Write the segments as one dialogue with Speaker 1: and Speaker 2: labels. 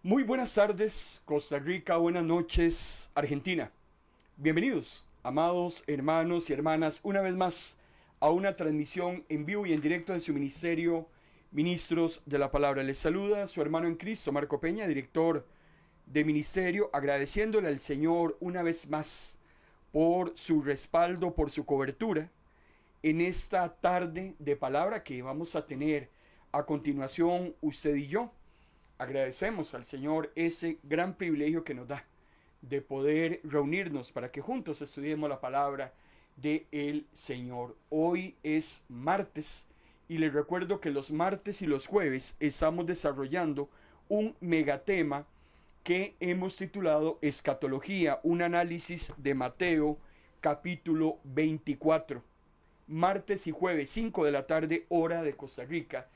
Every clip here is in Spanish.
Speaker 1: Muy buenas tardes, Costa Rica, buenas noches, Argentina. Bienvenidos, amados hermanos y hermanas, una vez más a una transmisión en vivo y en directo de su ministerio, Ministros de la Palabra. Les saluda su hermano en Cristo, Marco Peña, director de ministerio, agradeciéndole al Señor una vez más por su respaldo, por su cobertura en esta tarde de palabra que vamos a tener a continuación usted y yo. Agradecemos al Señor ese gran privilegio que nos da de poder reunirnos para que juntos estudiemos la palabra del Señor. Hoy es martes y les recuerdo que los martes y los jueves estamos desarrollando un megatema que hemos titulado Escatología, un análisis de Mateo capítulo 24. Martes y jueves, 5 de la tarde, hora de Costa Rica,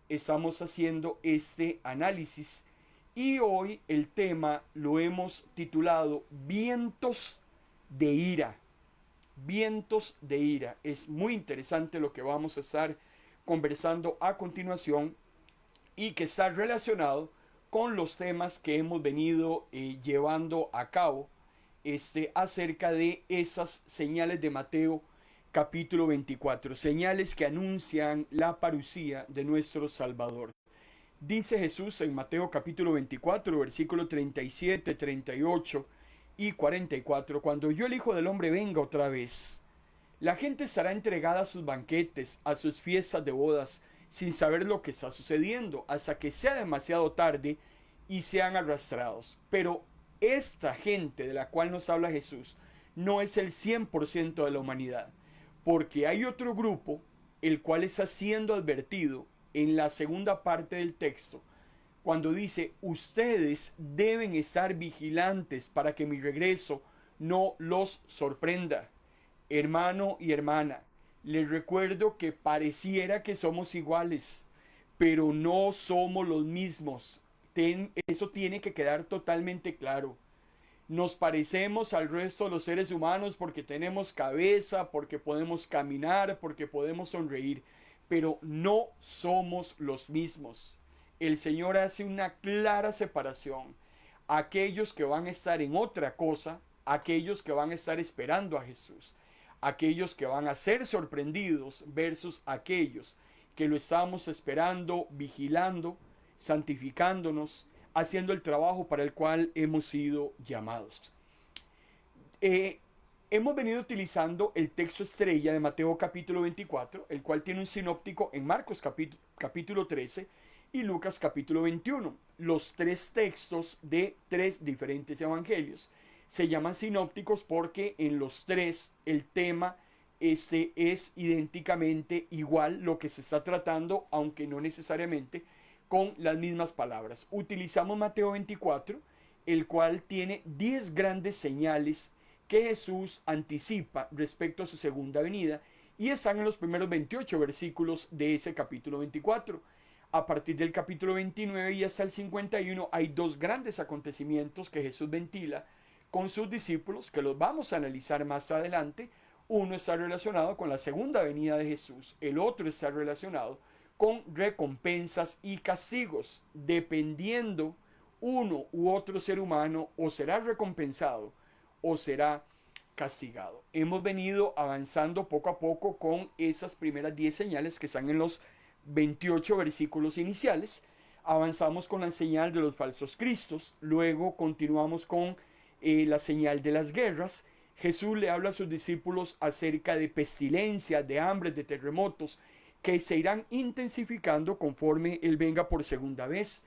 Speaker 1: estamos haciendo este análisis y hoy el tema lo hemos titulado Vientos de ira. Vientos de ira. Es muy interesante lo que vamos a estar conversando a continuación y que está relacionado con los temas que hemos venido llevando a cabo acerca de esas señales de Mateo capítulo 24, señales que anuncian la parucía de nuestro Salvador. Dice Jesús en Mateo capítulo 24, versículo 37, 38 y 44, cuando yo el Hijo del Hombre venga otra vez, la gente estará entregada a sus banquetes, a sus fiestas de bodas, sin saber lo que está sucediendo, hasta que sea demasiado tarde y sean arrastrados. Pero esta gente de la cual nos habla Jesús no es el 100% de la humanidad, porque hay otro grupo, el cual está siendo advertido en la segunda parte del texto, cuando dice, ustedes deben estar vigilantes para que mi regreso no los sorprenda. Hermano y hermana, les recuerdo que pareciera que somos iguales, pero no somos los mismos. Eso tiene que quedar totalmente claro. Nos parecemos al resto de los seres humanos porque tenemos cabeza, porque podemos caminar, porque podemos sonreír, pero no somos los mismos. El Señor hace una clara separación. Aquellos que van a estar en otra cosa, aquellos que van a estar esperando a Jesús, aquellos que van a ser sorprendidos versus aquellos que lo estamos esperando, vigilando, santificándonos, haciendo el trabajo para el cual hemos sido llamados. Hemos venido utilizando el texto estrella de Mateo capítulo 24, el cual tiene un sinóptico en Marcos capítulo 13 y Lucas capítulo 21. Los tres textos de tres diferentes evangelios se llaman sinópticos porque en los tres el tema es idénticamente igual lo que se está tratando, aunque no necesariamente con las mismas palabras. Utilizamos Mateo 24, el cual tiene 10 grandes señales que Jesús anticipa respecto a su segunda venida y están en los primeros 28 versículos de ese capítulo 24. A partir del capítulo 29 y hasta el 51 hay dos grandes acontecimientos que Jesús ventila con sus discípulos, que los vamos a analizar más adelante. Uno está relacionado con la segunda venida de Jesús, el otro está relacionado con recompensas y castigos. Dependiendo uno u otro ser humano, o será recompensado o será castigado. Hemos venido avanzando poco a poco con esas primeras 10 señales que están en los 28 versículos iniciales. Avanzamos con la señal de los falsos cristos, luego continuamos con la señal de las guerras. Jesús le habla a sus discípulos acerca de pestilencias, de hambres, de terremotos, que se irán intensificando conforme Él venga por segunda vez.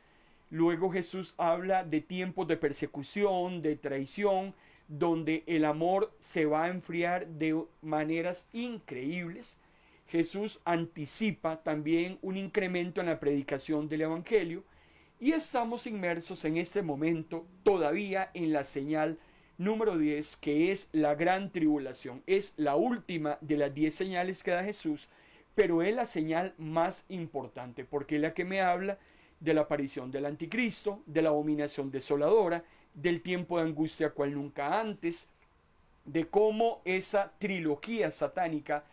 Speaker 1: Luego Jesús habla de tiempos de persecución, de traición, donde el amor se va a enfriar de maneras increíbles. Jesús anticipa también un incremento en la predicación del Evangelio y estamos inmersos en este momento todavía en la señal número 10, que es la gran tribulación. Es la última de las 10 señales que da Jesús, pero es la señal más importante porque es la que me habla de la aparición del anticristo, de la abominación desoladora, del tiempo de angustia cual nunca antes, de cómo esa trilogía satánica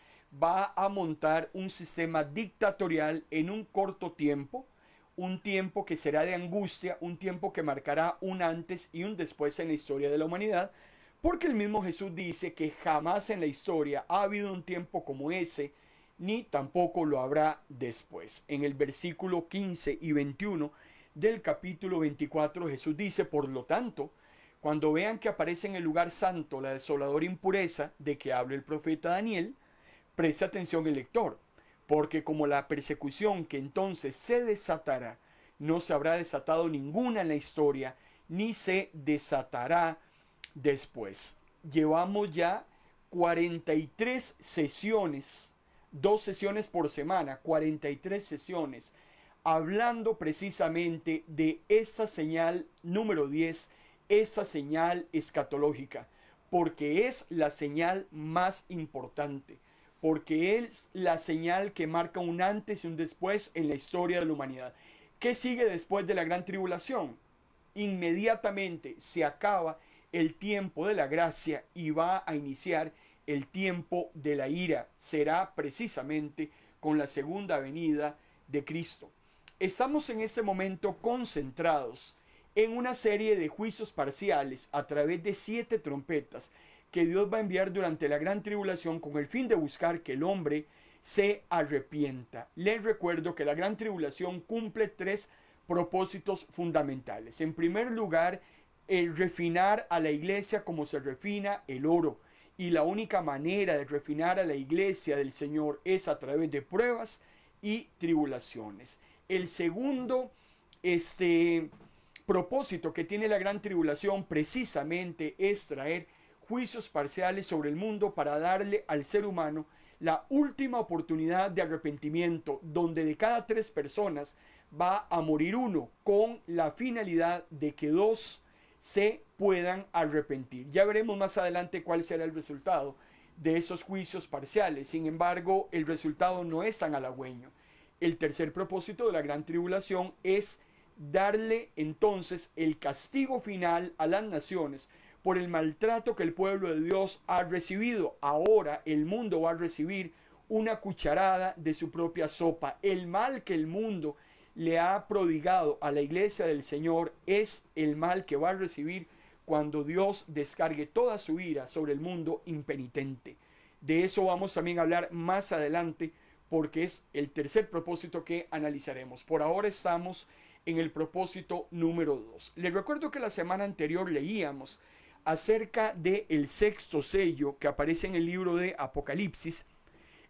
Speaker 1: va a montar un sistema dictatorial en un corto tiempo, un tiempo que será de angustia, un tiempo que marcará un antes y un después en la historia de la humanidad, porque el mismo Jesús dice que jamás en la historia ha habido un tiempo como ese, ni tampoco lo habrá después. En el versículo 15 y 21 del capítulo 24 Jesús dice, por lo tanto, cuando vean que aparece en el lugar santo la desoladora impureza de que habla el profeta Daniel, preste atención el lector, porque como la persecución que entonces se desatará, no se habrá desatado ninguna en la historia, ni se desatará después. Llevamos ya 43 sesiones, 2 sesiones por semana, 43 sesiones, hablando precisamente de esta señal número 10, esta señal escatológica, porque es la señal más importante, porque es la señal que marca un antes y un después en la historia de la humanidad. ¿Qué sigue después de la gran tribulación? Inmediatamente se acaba el tiempo de la gracia y va a iniciar el tiempo de la ira. Será precisamente con la segunda venida de Cristo. Estamos en este momento concentrados en una serie de juicios parciales a través de 7 trompetas que Dios va a enviar durante la gran tribulación con el fin de buscar que el hombre se arrepienta. Les recuerdo que la gran tribulación cumple 3 propósitos fundamentales. En primer lugar, el refinar a la iglesia como se refina el oro. Y la única manera de refinar a la iglesia del Señor es a través de pruebas y tribulaciones. El segundo, propósito que tiene la gran tribulación precisamente es traer juicios parciales sobre el mundo para darle al ser humano la última oportunidad de arrepentimiento, donde de cada 3 personas va a morir uno, con la finalidad de que 2 se puedan arrepentir. Ya veremos más adelante cuál será el resultado de esos juicios parciales. Sin embargo, el resultado no es tan halagüeño. El tercer propósito de la gran tribulación es darle entonces el castigo final a las naciones por el maltrato que el pueblo de Dios ha recibido. Ahora el mundo va a recibir una cucharada de su propia sopa. El mal que el mundo le ha prodigado a la iglesia del Señor es el mal que va a recibir cuando Dios descargue toda su ira sobre el mundo impenitente. De eso vamos también a hablar más adelante, porque es el tercer propósito que analizaremos. Por ahora estamos en el propósito número 2. Les recuerdo que la semana anterior leíamos acerca del sexto sello que aparece en el libro de Apocalipsis.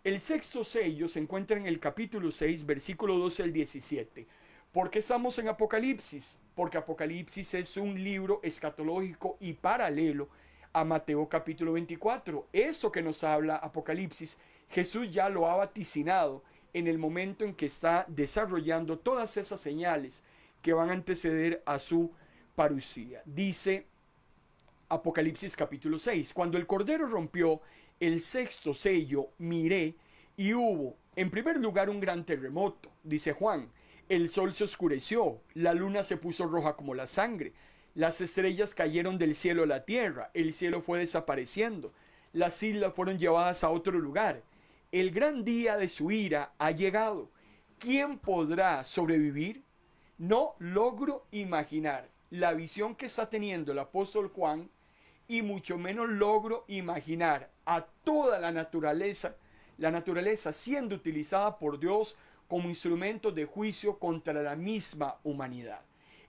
Speaker 1: El sexto sello se encuentra en el capítulo 6, versículo 12 al 17. ¿Por qué estamos en Apocalipsis? Porque Apocalipsis es un libro escatológico y paralelo a Mateo capítulo 24. Esto que nos habla Apocalipsis, Jesús ya lo ha vaticinado en el momento en que está desarrollando todas esas señales que van a anteceder a su parusía. Dice Apocalipsis capítulo 6, cuando el Cordero rompió el sexto sello, miré y hubo, en primer lugar, un gran terremoto, dice Juan. El sol se oscureció, la luna se puso roja como la sangre, las estrellas cayeron del cielo a la tierra, el cielo fue desapareciendo, las islas fueron llevadas a otro lugar. El gran día de su ira ha llegado. ¿Quién podrá sobrevivir? No logro imaginar la visión que está teniendo el apóstol Juan, y mucho menos logro imaginar a toda la naturaleza siendo utilizada por Dios como instrumento de juicio contra la misma humanidad.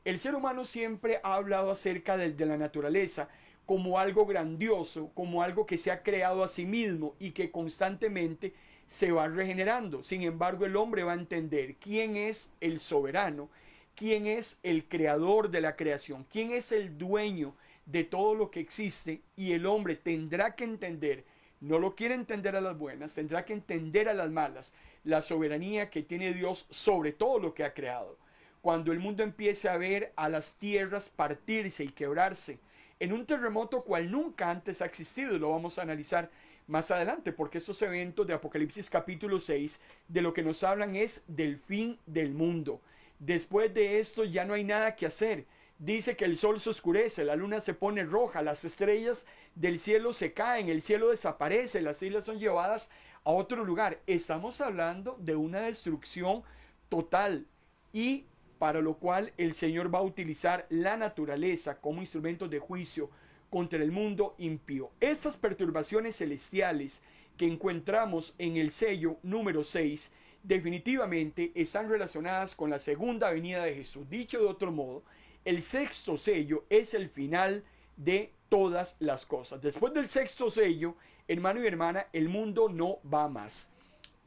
Speaker 1: El ser humano siempre ha hablado acerca de la naturaleza como algo grandioso, como algo que se ha creado a sí mismo y que constantemente se va regenerando. Sin embargo, el hombre va a entender quién es el soberano, quién es el creador de la creación, quién es el dueño de todo lo que existe, y el hombre tendrá que entender, no lo quiere entender a las buenas, tendrá que entender a las malas, la soberanía que tiene Dios sobre todo lo que ha creado. Cuando el mundo empiece a ver a las tierras partirse y quebrarse en un terremoto cual nunca antes ha existido, lo vamos a analizar más adelante, porque estos eventos de Apocalipsis capítulo 6 de lo que nos hablan es del fin del mundo, Después de esto ya no hay nada que hacer. Dice que el sol se oscurece, la luna se pone roja, las estrellas del cielo se caen, el cielo desaparece, las islas son llevadas a otro lugar. Estamos hablando de una destrucción total, y para lo cual el Señor va a utilizar la naturaleza como instrumento de juicio contra el mundo impío. Estas perturbaciones celestiales que encontramos en el sello número 6 definitivamente están relacionadas con la segunda venida de Jesús. Dicho de otro modo, el sexto sello es el final de todas las cosas. Después del sexto sello, hermano y hermana, el mundo no va más.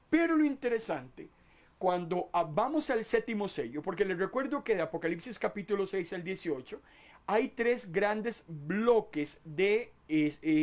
Speaker 1: Pero lo interesante, cuando vamos al séptimo sello, porque les recuerdo que de Apocalipsis capítulo 6 al 18 hay tres grandes bloques de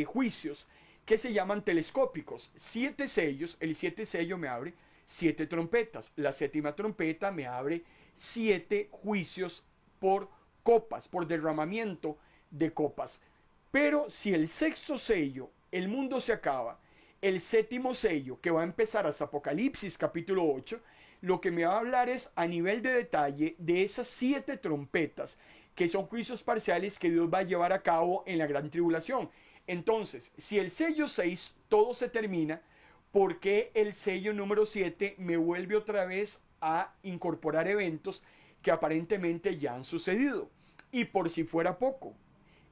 Speaker 1: juicios que se llaman telescópicos. 7 sellos, el 7 sello me abre 7 trompetas, la séptima trompeta me abre 7 juicios por copas, por derramamiento de copas. Pero si el sexto sello, el mundo se acaba, el séptimo sello, que va a empezar hasta Apocalipsis capítulo 8, lo que me va a hablar es a nivel de detalle de esas 7 trompetas, que son juicios parciales que Dios va a llevar a cabo en la gran tribulación. Entonces, si el sello 6 todo se termina, ¿por qué el sello número 7 me vuelve otra vez a incorporar eventos que aparentemente ya han sucedido? Y por si fuera poco,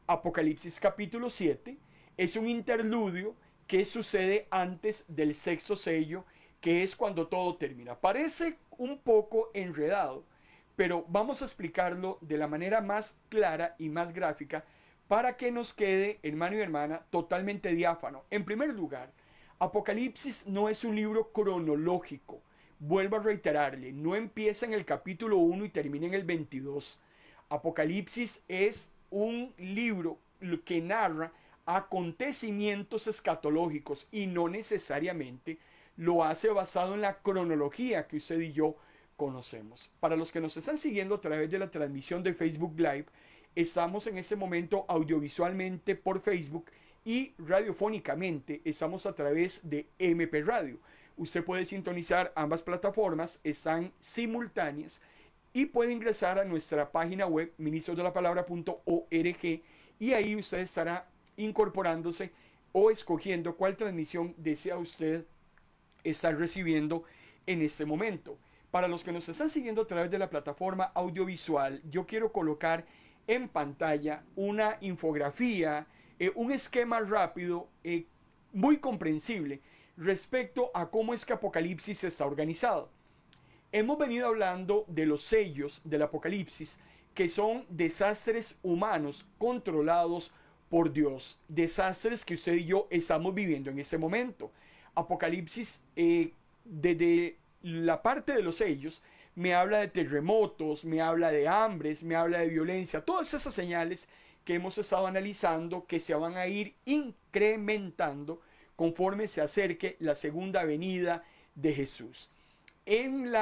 Speaker 1: Apocalipsis capítulo 7 es un interludio que sucede antes del sexto sello, que es cuando todo termina. Parece un poco enredado, pero vamos a explicarlo de la manera más clara y más gráfica para que nos quede, hermano y hermana, totalmente diáfano. En primer lugar, Apocalipsis no es un libro cronológico. Vuelvo a reiterarle, no empieza en el capítulo 1 y termina en el 22. Apocalipsis es un libro que narra acontecimientos escatológicos y no necesariamente lo hace basado en la cronología que usted y yo conocemos. Para los que nos están siguiendo a través de la transmisión de Facebook Live, estamos en este momento audiovisualmente por Facebook y radiofónicamente estamos a través de MP Radio. Usted puede sintonizar ambas plataformas, están simultáneas, y puede ingresar a nuestra página web ministrosdelapalabra.org y ahí usted estará incorporándose o escogiendo cuál transmisión desea usted estar recibiendo en este momento. Para los que nos están siguiendo a través de la plataforma audiovisual, yo quiero colocar en pantalla una infografía, un esquema rápido, muy comprensible respecto a cómo es que Apocalipsis está organizado. Hemos venido hablando de los sellos del Apocalipsis, que son desastres humanos controlados por Dios, desastres que usted y yo estamos viviendo en este momento. Apocalipsis, desde la parte de los sellos, me habla de terremotos, me habla de hambres, me habla de violencia, todas esas señales que hemos estado analizando que se van a ir incrementando conforme se acerque la segunda venida de Jesús. En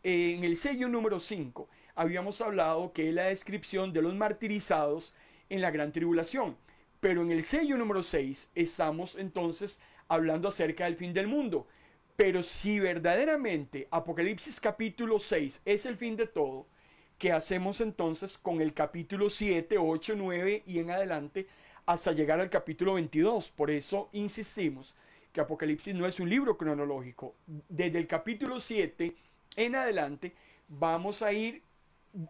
Speaker 1: el sello número 5 habíamos hablado que es la descripción de los martirizados en la gran tribulación, pero en el sello número 6 estamos entonces hablando acerca del fin del mundo. Pero si verdaderamente Apocalipsis capítulo 6 es el fin de todo, ¿qué hacemos entonces con el capítulo 7, 8, 9 y en adelante hasta llegar al capítulo 22? Por eso insistimos que Apocalipsis no es un libro cronológico. Desde el capítulo 7 en adelante vamos a ir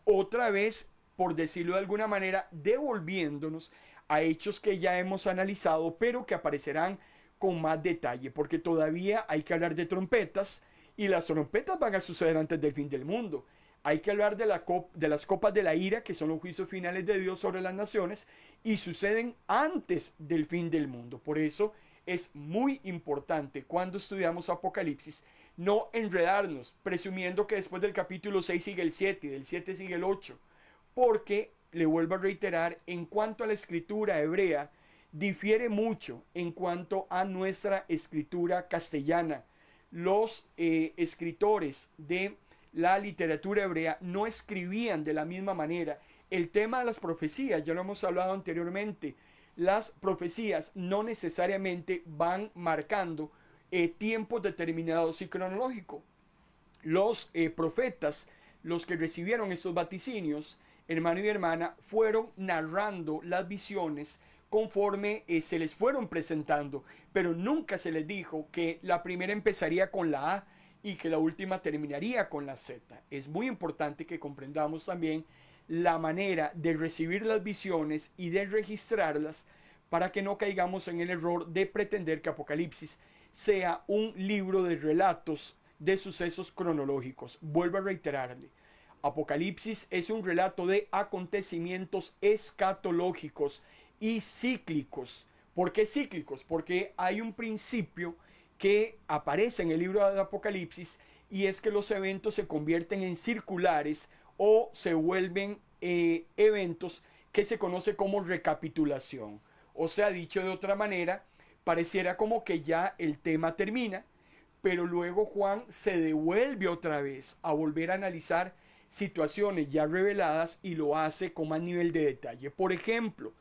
Speaker 1: otra vez, por decirlo de alguna manera, devolviéndonos a hechos que ya hemos analizado, pero que aparecerán con más detalle, porque todavía hay que hablar de trompetas, y las trompetas van a suceder antes del fin del mundo. Hay que hablar de las copas de la ira, que son los juicios finales de Dios sobre las naciones, y suceden antes del fin del mundo. Por eso es muy importante cuando estudiamos Apocalipsis no enredarnos presumiendo que después del capítulo 6 sigue el 7 y del 7 sigue el 8, porque, le vuelvo a reiterar, en cuanto a la escritura hebrea, difiere mucho en cuanto a nuestra escritura castellana. Los escritores de la literatura hebrea no escribían de la misma manera. El tema de las profecías, ya lo hemos hablado anteriormente, las profecías no necesariamente van marcando tiempos determinados y cronológicos. Los profetas, los que recibieron estos vaticinios, hermano y hermana, fueron narrando las visiones conforme se les fueron presentando, pero nunca se les dijo que la primera empezaría con la A y que la última terminaría con la Z. Es muy importante que comprendamos también la manera de recibir las visiones y de registrarlas para que no caigamos en el error de pretender que Apocalipsis sea un libro de relatos de sucesos cronológicos. Vuelvo a reiterarle, Apocalipsis es un relato de acontecimientos escatológicos y cíclicos. ¿Por qué cíclicos? Porque hay un principio que aparece en el libro de Apocalipsis y es que los eventos se convierten en circulares o se vuelven eventos que se conoce como recapitulación. O sea, dicho de otra manera, pareciera como que ya el tema termina, pero luego Juan se devuelve otra vez a volver a analizar situaciones ya reveladas y lo hace con más nivel de detalle. Por ejemplo,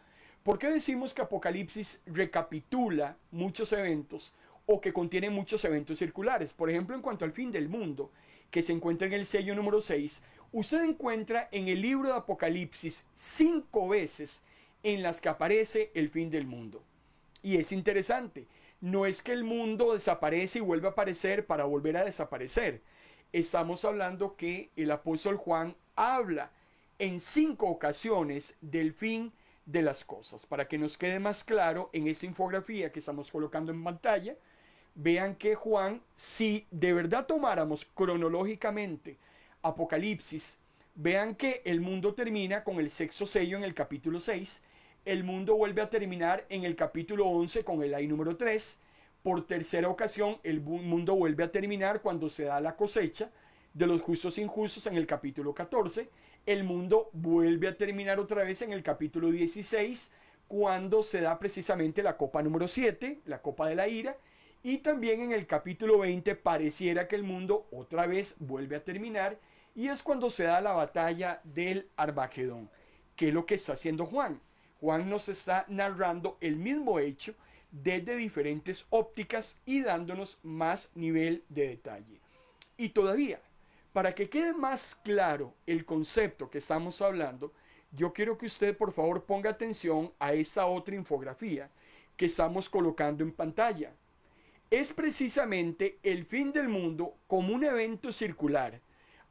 Speaker 1: ¿por qué decimos que Apocalipsis recapitula muchos eventos o que contiene muchos eventos circulares? Por ejemplo, en cuanto al fin del mundo, que se encuentra en el sello número 6, usted encuentra en el libro de Apocalipsis 5 veces en las que aparece el fin del mundo. Y es interesante, no es que el mundo desaparece y vuelve a aparecer para volver a desaparecer. Estamos hablando que el apóstol Juan habla en 5 ocasiones del fin de las cosas. Para que nos quede más claro en esta infografía que estamos colocando en pantalla, vean que Juan, si de verdad tomáramos cronológicamente Apocalipsis, vean que el mundo termina con el sexto sello en el capítulo 6, el mundo vuelve a terminar en el capítulo 11 con el ay número 3, por tercera ocasión el mundo vuelve a terminar cuando se da la cosecha de los justos e injustos en el capítulo 14, el mundo vuelve a terminar otra vez en el capítulo 16, cuando se da precisamente la copa número 7, la copa de la ira, y también en el capítulo 20 pareciera que el mundo otra vez vuelve a terminar, y es cuando se da la batalla del Armagedón. ¿Qué es lo que está haciendo Juan? Juan nos está narrando el mismo hecho desde diferentes ópticas y dándonos más nivel de detalle. Y todavía, para que quede más claro el concepto que estamos hablando, yo quiero que usted por favor ponga atención a esa otra infografía que estamos colocando en pantalla. Es precisamente el fin del mundo como un evento circular.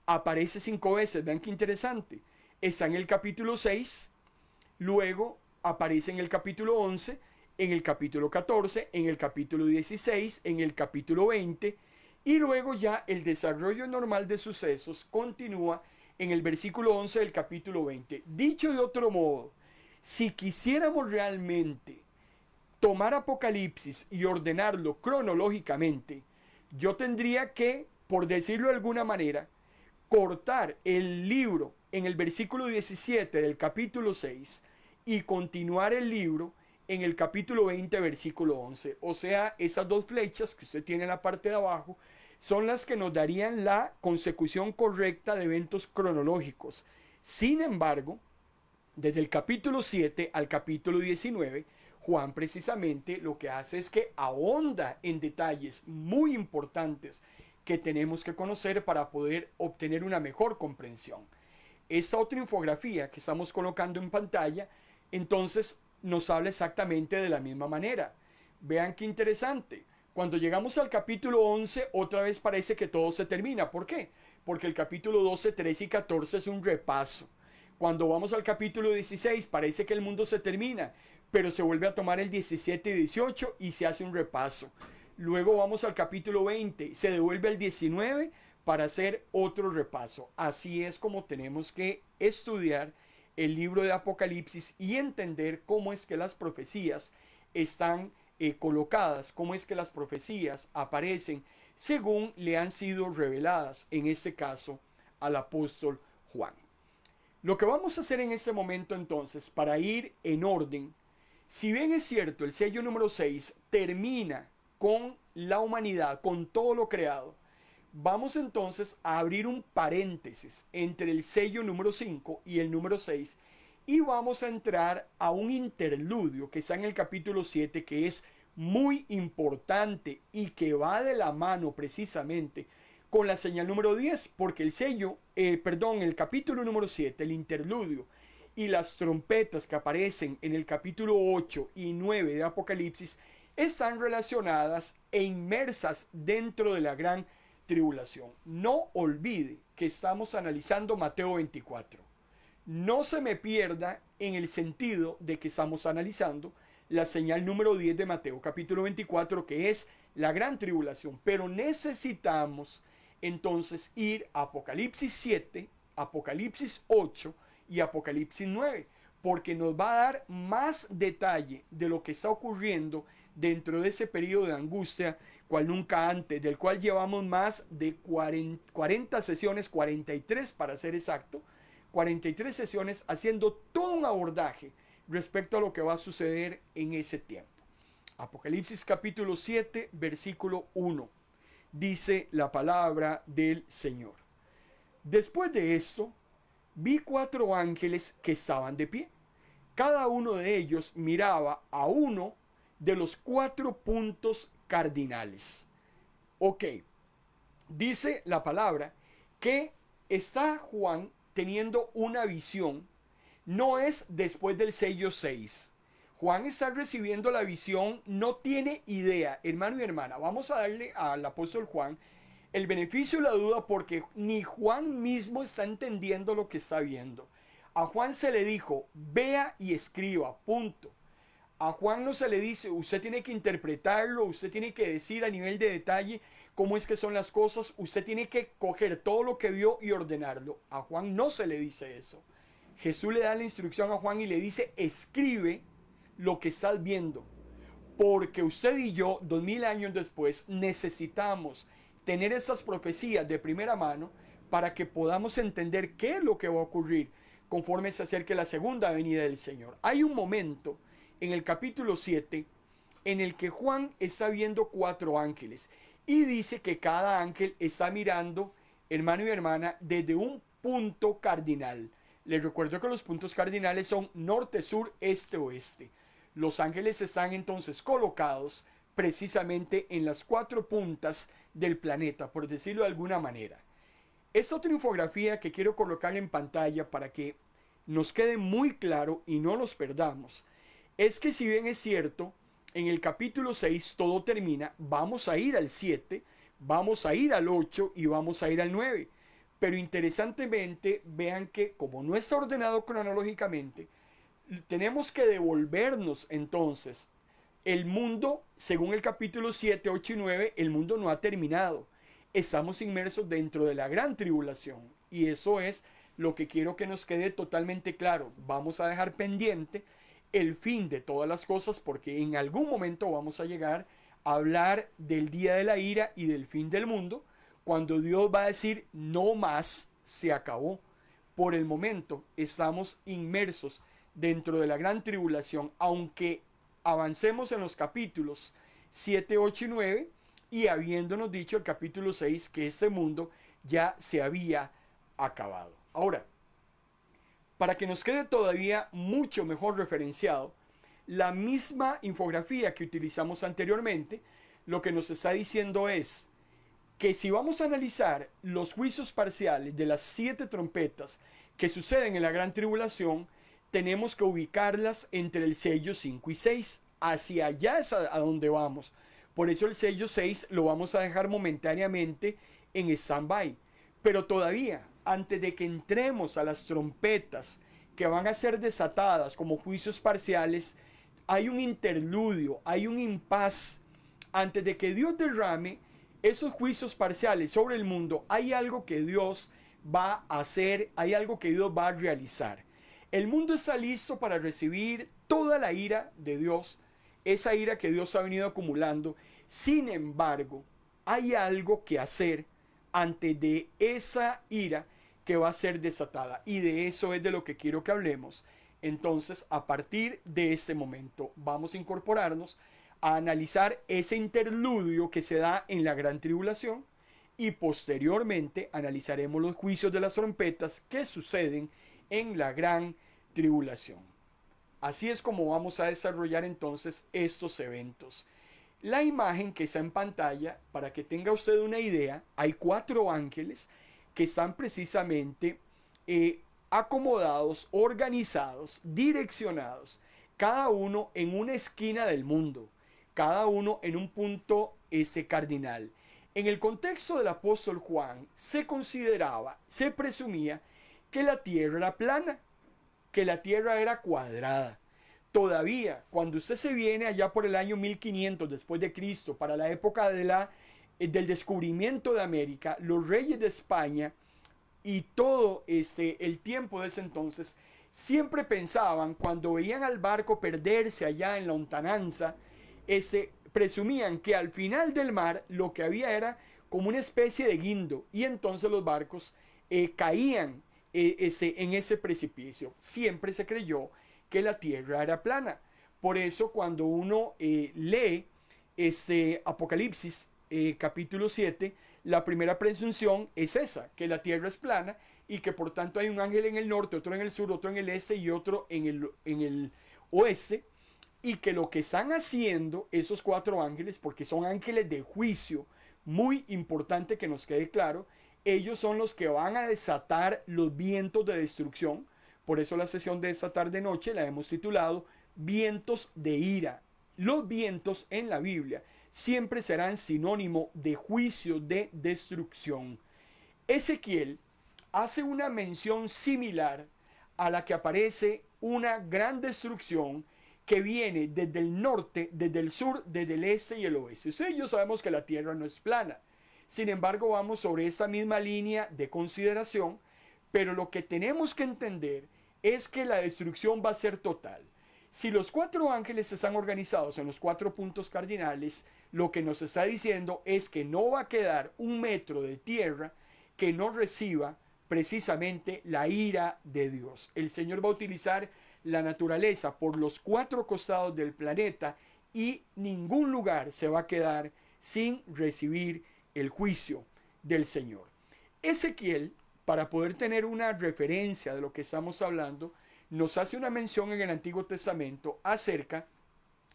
Speaker 1: Aparece 5 veces, vean qué interesante. Está en el capítulo 6, luego aparece en el capítulo 11, en el capítulo 14, en el capítulo 16, en el capítulo 20, y luego ya el desarrollo normal de sucesos continúa en el versículo 11 del capítulo 20. Dicho de otro modo, si quisiéramos realmente tomar Apocalipsis y ordenarlo cronológicamente, yo tendría que, por decirlo de alguna manera, cortar el libro en el versículo 17 del capítulo 6 y continuar el libro en el capítulo 20, versículo 11. O sea, esas dos flechas que usted tiene en la parte de abajo son las que nos darían la consecución correcta de eventos cronológicos. Sin embargo, desde el capítulo 7 al capítulo 19, Juan precisamente lo que hace es que ahonda en detalles muy importantes que tenemos que conocer para poder obtener una mejor comprensión. Esta otra infografía que estamos colocando en pantalla, entonces nos habla exactamente de la misma manera. Vean qué interesante. Cuando llegamos al capítulo 11, otra vez parece que todo se termina. ¿Por qué? Porque el capítulo 12, 13 y 14 es un repaso. Cuando vamos al capítulo 16, parece que el mundo se termina, pero se vuelve a tomar el 17 y 18 y se hace un repaso. Luego vamos al capítulo 20, se devuelve al 19 para hacer otro repaso. Así es como tenemos que estudiar el libro de Apocalipsis y entender cómo es que las profecías están colocadas, cómo es que las profecías aparecen según le han sido reveladas, en este caso al apóstol Juan. Lo que vamos a hacer en este momento entonces, para ir en orden, si bien es cierto, el sello número 6 termina con la humanidad, con todo lo creado, vamos entonces a abrir un paréntesis entre el sello número 5 y el número 6 y vamos a entrar a un interludio que está en el capítulo 7, que es muy importante y que va de la mano precisamente con la señal número 10, porque el capítulo número 7, el interludio y las trompetas que aparecen en el capítulo 8 y 9 de Apocalipsis están relacionadas e inmersas dentro de la gran tribulación. No olvide que estamos analizando Mateo 24. No se me pierda en el sentido de que estamos analizando la señal número 10 de Mateo capítulo 24, que es la gran tribulación. Pero necesitamos entonces ir a Apocalipsis 7, Apocalipsis 8 y Apocalipsis 9, porque nos va a dar más detalle de lo que está ocurriendo dentro de ese periodo de angustia, cual nunca antes, del cual llevamos más de 40 sesiones, 43 para ser exacto, 43 sesiones haciendo todo un abordaje respecto a lo que va a suceder en ese tiempo. Apocalipsis capítulo 7, versículo 1. Dice la palabra del Señor. Después de esto, vi 4 ángeles que estaban de pie. Cada uno de ellos miraba a uno de los 4 puntos cardinales. Ok, dice la palabra que está Juan teniendo una visión. No es después del sello 6. Juan está recibiendo la visión, no tiene idea, hermano y hermana. Vamos a darle al apóstol Juan el beneficio de la duda, porque ni Juan mismo está entendiendo lo que está viendo. A Juan se le dijo, vea y escriba, punto. A Juan no se le dice, usted tiene que interpretarlo, usted tiene que decir a nivel de detalle cómo es que son las cosas, usted tiene que coger todo lo que vio y ordenarlo. A Juan no se le dice eso. Jesús le da la instrucción a Juan y le dice, escribe lo que estás viendo, porque usted y yo, 2000 años después, necesitamos tener esas profecías de primera mano para que podamos entender qué es lo que va a ocurrir conforme se acerque la segunda venida del Señor. Hay un momento en el capítulo 7 en el que Juan está viendo 4 ángeles y dice que cada ángel está mirando, hermano y hermana, desde un punto cardinal. Les recuerdo que los puntos cardinales son norte, sur, este, oeste. Los ángeles están entonces colocados precisamente en las 4 puntas del planeta, por decirlo de alguna manera. Esta otra infografía que quiero colocar en pantalla para que nos quede muy claro y no nos perdamos, es que si bien es cierto, en el capítulo 6 todo termina, vamos a ir al 7, vamos a ir al 8 y vamos a ir al 9. Pero interesantemente, vean que como no está ordenado cronológicamente, tenemos que devolvernos entonces. El mundo, según el capítulo 7, 8 y 9, el mundo no ha terminado. Estamos inmersos dentro de la gran tribulación. Y eso es lo que quiero que nos quede totalmente claro. Vamos a dejar pendiente el fin de todas las cosas, porque en algún momento vamos a llegar a hablar del día de la ira y del fin del mundo, cuando Dios va a decir, no más, se acabó. Por el momento estamos inmersos dentro de la gran tribulación, aunque avancemos en los capítulos 7, 8 y 9, y habiéndonos dicho el capítulo 6 que este mundo ya se había acabado. Ahora, para que nos quede todavía mucho mejor referenciado, la misma infografía que utilizamos anteriormente, lo que nos está diciendo es que si vamos a analizar los juicios parciales de las 7 trompetas que suceden en la gran tribulación, tenemos que ubicarlas entre el sello 5 y 6. Hacia allá es a donde vamos. Por eso el sello 6 lo vamos a dejar momentáneamente en stand-by. Pero todavía, antes de que entremos a las trompetas que van a ser desatadas como juicios parciales, hay un interludio, hay un impas. Antes de que Dios derrame esos juicios parciales sobre el mundo, hay algo que Dios va a hacer, hay algo que Dios va a realizar. El mundo está listo para recibir toda la ira de Dios, esa ira que Dios ha venido acumulando. Sin embargo, hay algo que hacer antes de esa ira que va a ser desatada. Y de eso es de lo que quiero que hablemos. Entonces, a partir de este momento, vamos a incorporarnos a analizar ese interludio que se da en la gran tribulación, y posteriormente analizaremos los juicios de las trompetas que suceden en la gran tribulación. Así es como vamos a desarrollar entonces estos eventos. La imagen que está en pantalla, para que tenga usted una idea, hay 4 ángeles que están precisamente acomodados, organizados, direccionados, cada uno en una esquina del mundo, cada uno en un punto cardinal. En el contexto del apóstol Juan se consideraba, se presumía que la tierra era plana, que la tierra era cuadrada. Todavía, cuando usted se viene allá por el año 1500 después de Cristo, para la época del descubrimiento de América, los reyes de España y todo el tiempo de ese entonces, siempre pensaban, cuando veían al barco perderse allá en la lontananza, presumían que al final del mar lo que había era como una especie de guindo, y entonces los barcos caían en ese precipicio. Siempre se creyó que la tierra era plana. Por eso cuando uno lee Apocalipsis capítulo 7, la primera presunción es esa, que la tierra es plana y que por tanto hay un ángel en el norte, otro en el sur, otro en el este y otro en el oeste, y que lo que están haciendo esos 4 ángeles, porque son ángeles de juicio, muy importante que nos quede claro, ellos son los que van a desatar los vientos de destrucción. Por eso la sesión de esta tarde-noche la hemos titulado Vientos de ira. Los vientos en la Biblia siempre serán sinónimo de juicio, de destrucción. Ezequiel hace una mención similar a la que aparece una gran destrucción que viene desde el norte, desde el sur, desde el este y el oeste. Ustedes y yo sabemos que la tierra no es plana. Sin embargo, vamos sobre esa misma línea de consideración, pero lo que tenemos que entender es que la destrucción va a ser total. Si los 4 ángeles están organizados en los 4 puntos cardinales, lo que nos está diciendo es que no va a quedar un metro de tierra que no reciba precisamente la ira de Dios. El Señor va a utilizar la naturaleza por los 4 costados del planeta y ningún lugar se va a quedar sin recibir el juicio del Señor. Ezequiel, para poder tener una referencia de lo que estamos hablando, nos hace una mención en el Antiguo Testamento acerca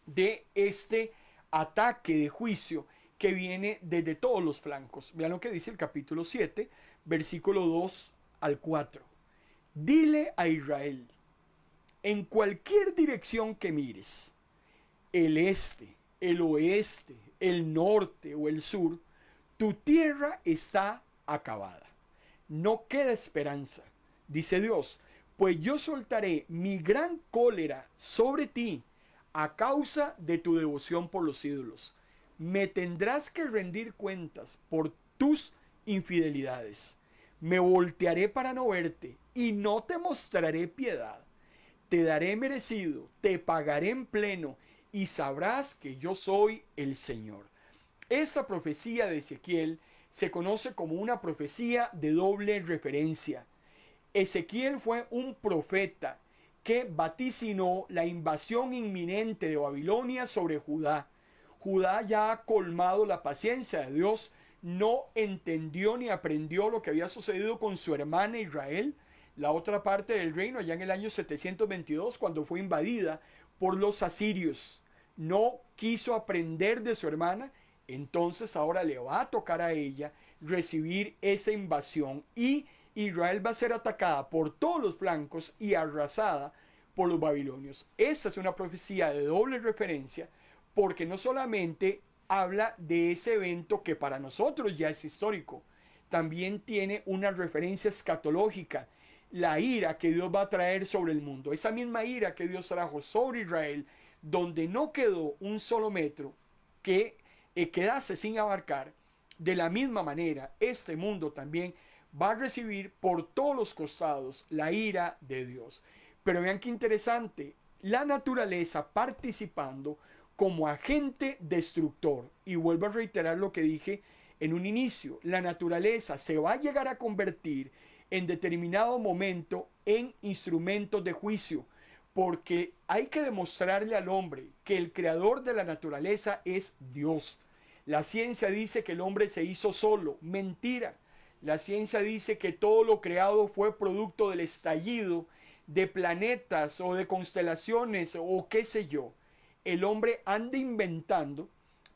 Speaker 1: de este ataque de juicio que viene desde todos los flancos. Vean lo que dice el capítulo 7, versículo 2 al 4. Dile a Israel, en cualquier dirección que mires, el este, el oeste, el norte o el sur, tu tierra está acabada. No queda esperanza, dice Dios, pues yo soltaré mi gran cólera sobre ti a causa de tu devoción por los ídolos. Me tendrás que rendir cuentas por tus infidelidades. Me voltearé para no verte y no te mostraré piedad. Te daré merecido, te pagaré en pleno y sabrás que yo soy el Señor. Esta profecía de Ezequiel se conoce como una profecía de doble referencia. Ezequiel fue un profeta que vaticinó la invasión inminente de Babilonia sobre Judá. Judá ya ha colmado la paciencia de Dios, no entendió ni aprendió lo que había sucedido con su hermana Israel, la otra parte del reino, allá en el año 722, cuando fue invadida por los asirios. No quiso aprender de su hermana, entonces ahora le va a tocar a ella recibir esa invasión y Israel va a ser atacada por todos los flancos y arrasada por los babilonios. Esta es una profecía de doble referencia porque no solamente habla de ese evento que para nosotros ya es histórico, también tiene una referencia escatológica, la ira que Dios va a traer sobre el mundo. Esa misma ira que Dios trajo sobre Israel, donde no quedó un solo metro que quedase sin abarcar, de la misma manera este mundo también va a recibir por todos los costados la ira de Dios. Pero vean qué interesante, la naturaleza participando como agente destructor. Y vuelvo a reiterar lo que dije en un inicio, la naturaleza se va a llegar a convertir en determinado momento en instrumentos de juicio, porque hay que demostrarle al hombre que el creador de la naturaleza es Dios. La ciencia dice que el hombre se hizo solo, mentira. La ciencia dice que todo lo creado fue producto del estallido de planetas o de constelaciones o qué sé yo. El hombre anda inventando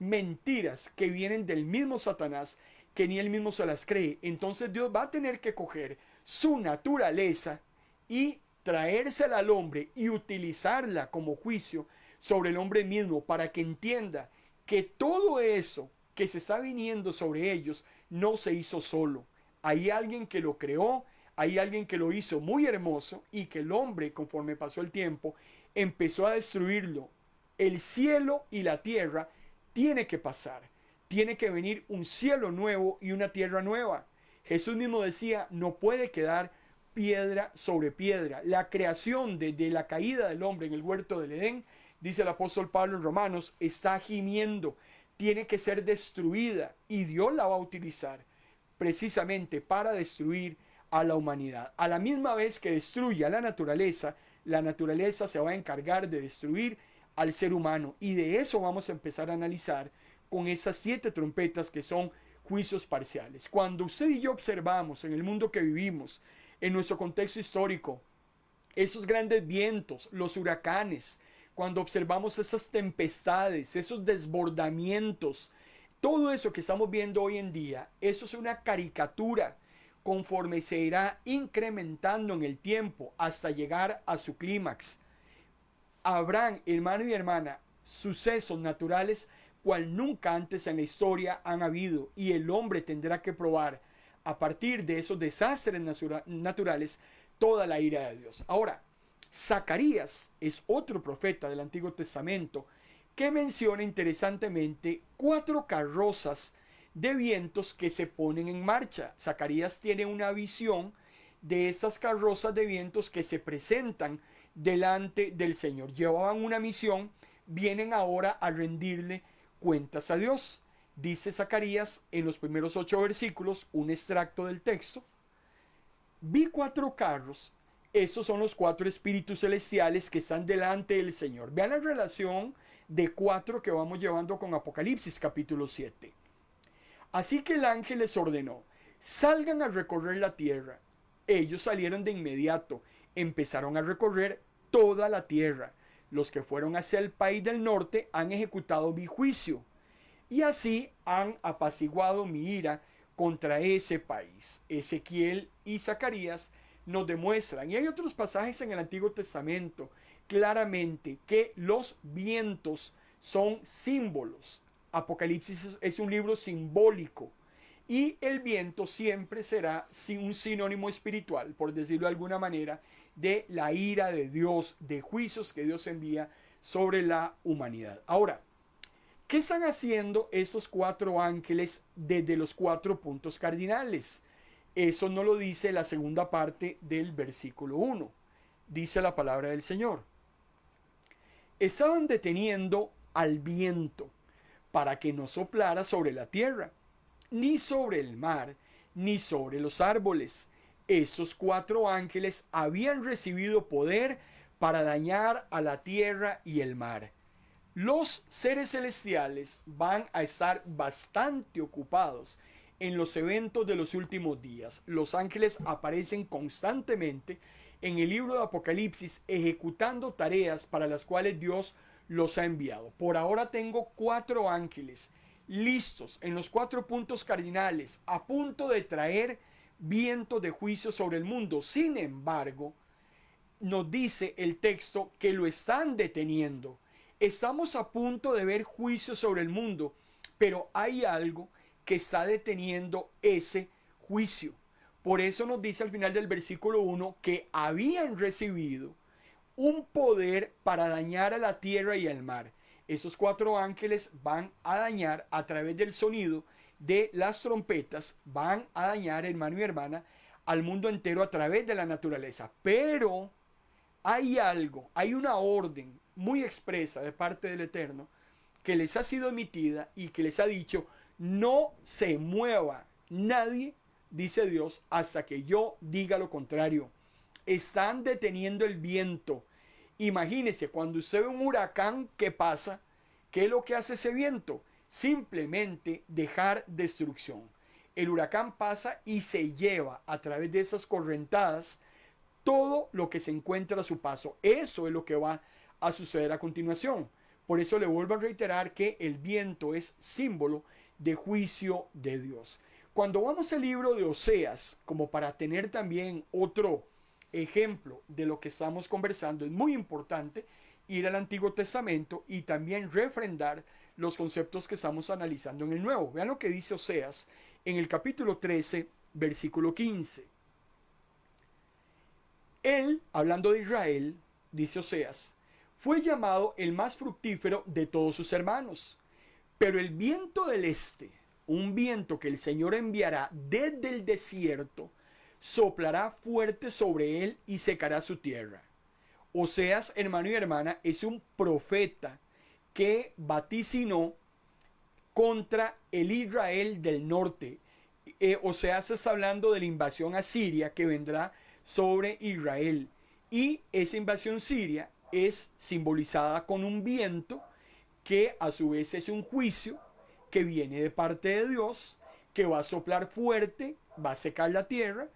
Speaker 1: mentiras que vienen del mismo Satanás, que ni él mismo se las cree. Entonces Dios va a tener que coger su naturaleza y traérsela al hombre y utilizarla como juicio sobre el hombre mismo, para que entienda que todo eso que se está viniendo sobre ellos no se hizo solo. Hay alguien que lo creó, hay alguien que lo hizo muy hermoso, y que el hombre, conforme pasó el tiempo, empezó a destruirlo. El cielo y la tierra tiene que pasar. Tiene que venir un cielo nuevo y una tierra nueva. Jesús mismo decía, no puede quedar piedra sobre piedra. La creación desde la caída del hombre en el huerto del Edén, dice el apóstol Pablo en Romanos, está gimiendo. Tiene que ser destruida, y Dios la va a utilizar precisamente para destruir a la humanidad. A la misma vez que destruye a la naturaleza se va a encargar de destruir al ser humano. Y de eso vamos a empezar a analizar con esas 7 trompetas, que son juicios parciales. Cuando usted y yo observamos en el mundo que vivimos, en nuestro contexto histórico, esos grandes vientos, los huracanes, cuando observamos esas tempestades, esos desbordamientos, todo eso que estamos viendo hoy en día, eso es una caricatura conforme se irá incrementando en el tiempo hasta llegar a su clímax. Habrán, hermano y hermana, sucesos naturales cual nunca antes en la historia han habido, y el hombre tendrá que probar a partir de esos desastres naturales toda la ira de Dios. Ahora, Zacarías es otro profeta del Antiguo Testamento que menciona interesantemente 4 carrozas de vientos que se ponen en marcha. Zacarías tiene una visión de esas carrozas de vientos que se presentan delante del Señor. Llevaban una misión, vienen ahora a rendirle cuentas a Dios. Dice Zacarías en los primeros 8 versículos, un extracto del texto: vi 4 carros. Esos son los 4 espíritus celestiales que están delante del Señor. Vean la relación de 4 que vamos llevando con Apocalipsis capítulo 7. Así que el ángel les ordenó: salgan a recorrer la tierra. Ellos salieron de inmediato, empezaron a recorrer toda la tierra. Los que fueron hacia el país del norte han ejecutado mi juicio, y así han apaciguado mi ira contra ese país. Ezequiel y Zacarías nos demuestran, y hay otros pasajes en el Antiguo Testamento, claramente que los vientos son símbolos. Apocalipsis es un libro simbólico, y el viento siempre será un sinónimo espiritual, por decirlo de alguna manera, de la ira de Dios, de juicios que Dios envía sobre la humanidad. Ahora, ¿qué están haciendo esos 4 ángeles desde los 4 puntos cardinales? Eso no lo dice la segunda parte del versículo 1. Dice la palabra del Señor: estaban deteniendo al viento para que no soplara sobre la tierra, ni sobre el mar, ni sobre los árboles. Estos 4 ángeles habían recibido poder para dañar a la tierra y el mar. Los seres celestiales van a estar bastante ocupados en los eventos de los últimos días. Los ángeles aparecen constantemente en el libro de Apocalipsis ejecutando tareas para las cuales Dios los ha enviado. Por ahora tengo 4 ángeles listos en los 4 puntos cardinales, a punto de traer viento de juicio sobre el mundo. Sin embargo, nos dice el texto que lo están deteniendo. Estamos a punto de ver juicio sobre el mundo, pero hay algo que está deteniendo ese juicio. Por eso nos dice al final del versículo 1 que habían recibido un poder para dañar a la tierra y al mar. Esos 4 ángeles van a dañar a través del sonido de las trompetas, van a dañar, hermano y hermana, al mundo entero a través de la naturaleza. Pero hay algo, hay una orden muy expresa de parte del Eterno que les ha sido emitida y que les ha dicho: no se mueva nadie, dice Dios, hasta que yo diga lo contrario. Están deteniendo el viento. Imagínese, cuando usted ve un huracán que pasa, ¿qué es lo que hace ese viento? Simplemente dejar destrucción. El huracán pasa y se lleva a través de esas correntadas todo lo que se encuentra a su paso. Eso es lo que va a suceder a continuación. Por eso le vuelvo a reiterar que el viento es símbolo de juicio de Dios. Cuando vamos al libro de Oseas, como para tener también otro ejemplo de lo que estamos conversando, es muy importante ir al Antiguo Testamento y también refrendar los conceptos que estamos analizando en el Nuevo. Vean lo que dice Oseas en el capítulo 13, versículo 15. Él, hablando de Israel, dice Oseas, fue llamado el más fructífero de todos sus hermanos. Pero el viento del este, un viento que el Señor enviará desde el desierto, soplará fuerte sobre él y secará su tierra. Oseas, hermano y hermana, es un profeta que vaticinó contra el Israel del norte. Oseas está hablando de la invasión asiria que vendrá sobre Israel. Y esa invasión siria es simbolizada con un viento que a su vez es un juicio que viene de parte de Dios, que va a soplar fuerte, va a secar la tierra,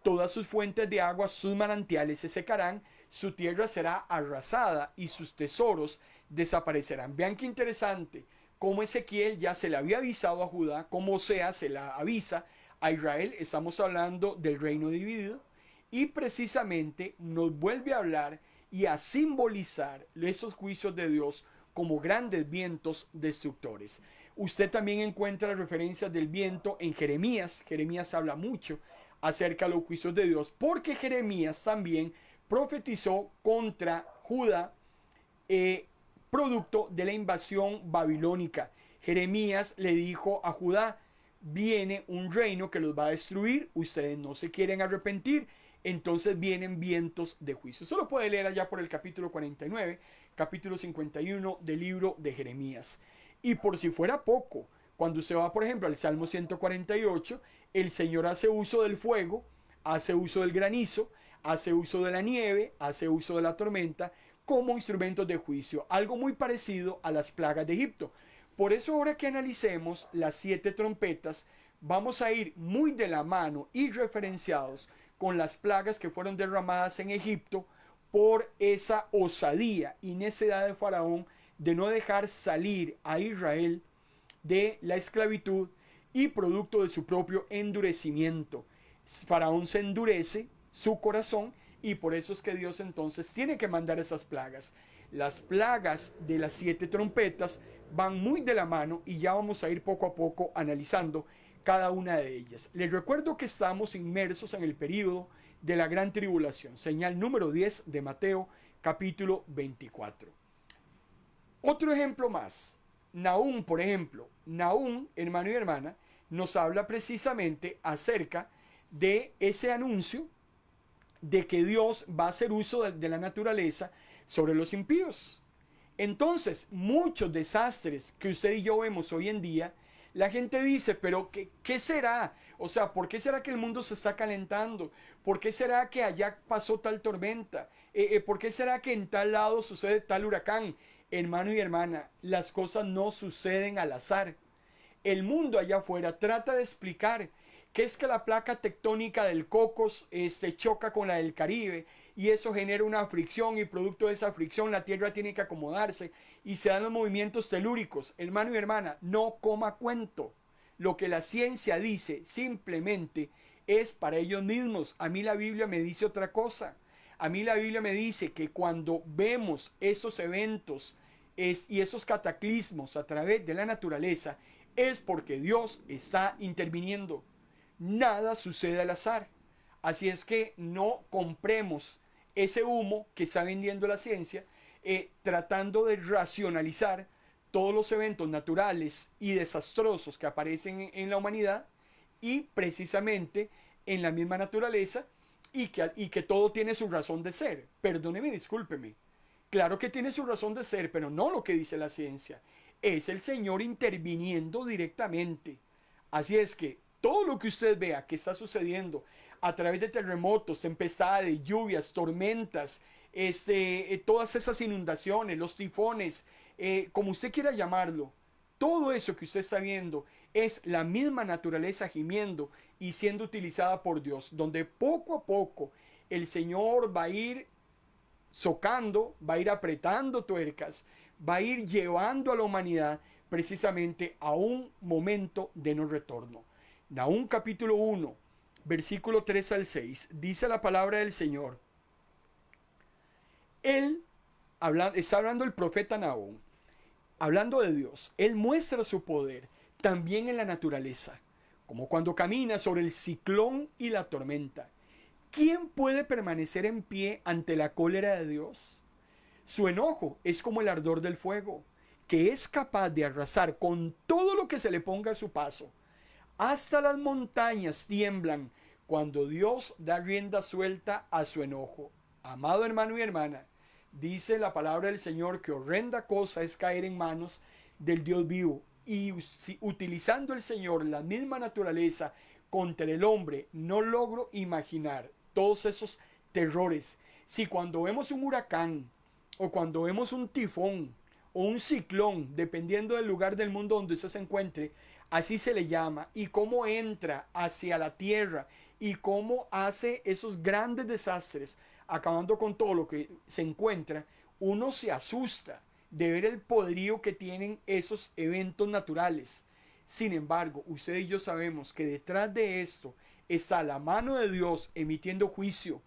Speaker 1: todas sus fuentes de agua, sus manantiales se secarán, su tierra será arrasada y sus tesoros desaparecerán. Vean qué interesante, como Ezequiel ya se le había avisado a Judá, como Oseas se la avisa a Israel. Estamos hablando del reino dividido y precisamente nos vuelve a hablar y a simbolizar esos juicios de Dios como grandes vientos destructores. Usted también encuentra las referencias del viento en Jeremías. Jeremías habla mucho acerca de los juicios de Dios, porque Jeremías también profetizó contra Judá, producto de la invasión babilónica. Jeremías le dijo a Judá, viene un reino que los va a destruir, ustedes no se quieren arrepentir, entonces vienen vientos de juicio. Eso lo puede leer allá por el capítulo 49, capítulo 51 del libro de Jeremías. Y por si fuera poco, cuando usted va, por ejemplo, al Salmo 148, el Señor hace uso del fuego, hace uso del granizo, hace uso de la nieve, hace uso de la tormenta como instrumentos de juicio. Algo muy parecido a las plagas de Egipto. Por eso ahora que analicemos las 7 trompetas, vamos a ir muy de la mano y referenciados con las plagas que fueron derramadas en Egipto por esa osadía y necedad de Faraón de no dejar salir a Israel de la esclavitud y producto de su propio endurecimiento. Faraón se endurece su corazón y por eso es que Dios entonces tiene que mandar esas plagas. Las plagas de las 7 trompetas van muy de la mano y ya vamos a ir poco a poco analizando cada una de ellas. Les recuerdo que estamos inmersos en el período de la gran tribulación, señal número 10 de Mateo capítulo 24. Otro ejemplo más, Nahum, por ejemplo. Nahum, hermano y hermana, nos habla precisamente acerca de ese anuncio de que Dios va a hacer uso de la naturaleza sobre los impíos. Entonces, muchos desastres que usted y yo vemos hoy en día, la gente dice, pero ¿qué será? O sea, ¿por qué será que el mundo se está calentando? ¿Por qué será que allá pasó tal tormenta? ¿Por qué será que en tal lado sucede tal huracán? Hermano y hermana, las cosas no suceden al azar. El mundo allá afuera trata de explicar que es que la placa tectónica del Cocos se choca con la del Caribe y eso genera una fricción y producto de esa fricción la Tierra tiene que acomodarse y se dan los movimientos telúricos. Hermano y hermana, no coma cuento. Lo que la ciencia dice simplemente es para ellos mismos. A mí la Biblia me dice otra cosa. A mí la Biblia me dice que cuando vemos esos eventos y esos cataclismos a través de la naturaleza es porque Dios está interviniendo. Nada sucede al azar. Así es que no compremos ese humo que está vendiendo la ciencia, tratando de racionalizar todos los eventos naturales y desastrosos que aparecen en la humanidad y precisamente en la misma naturaleza y que todo tiene su razón de ser. Perdóneme, discúlpeme. Claro que tiene su razón de ser, pero no lo que dice la ciencia. Es el Señor interviniendo directamente. Así es que todo lo que usted vea que está sucediendo a través de terremotos, tempestades, lluvias, tormentas, todas esas inundaciones, los tifones, como usted quiera llamarlo, todo eso que usted está viendo es la misma naturaleza gimiendo y siendo utilizada por Dios, donde poco a poco el Señor va a ir socando, va a ir apretando tuercas va a ir llevando a la humanidad precisamente a un momento de no retorno. Nahum capítulo 1, versículo 3 al 6, dice la palabra del Señor. Está hablando el profeta Nahum, hablando de Dios. Él muestra su poder también en la naturaleza, como cuando camina sobre el ciclón y la tormenta. ¿Quién puede permanecer en pie ante la cólera de Dios? Su enojo es como el ardor del fuego, que es capaz de arrasar con todo lo que se le ponga a su paso. Hasta las montañas tiemblan cuando Dios da rienda suelta a su enojo. Amado hermano y hermana, dice la palabra del Señor que horrenda cosa es caer en manos del Dios vivo. Y utilizando el Señor la misma naturaleza contra el hombre, no logro imaginar todos esos terrores. Si cuando vemos un huracán, o cuando vemos un tifón, o un ciclón, dependiendo del lugar del mundo donde usted se encuentre, así se le llama, y cómo entra hacia la tierra, y cómo hace esos grandes desastres, acabando con todo lo que se encuentra, uno se asusta de ver el poderío que tienen esos eventos naturales. Sin embargo, usted y yo sabemos que detrás de esto está la mano de Dios emitiendo juicio,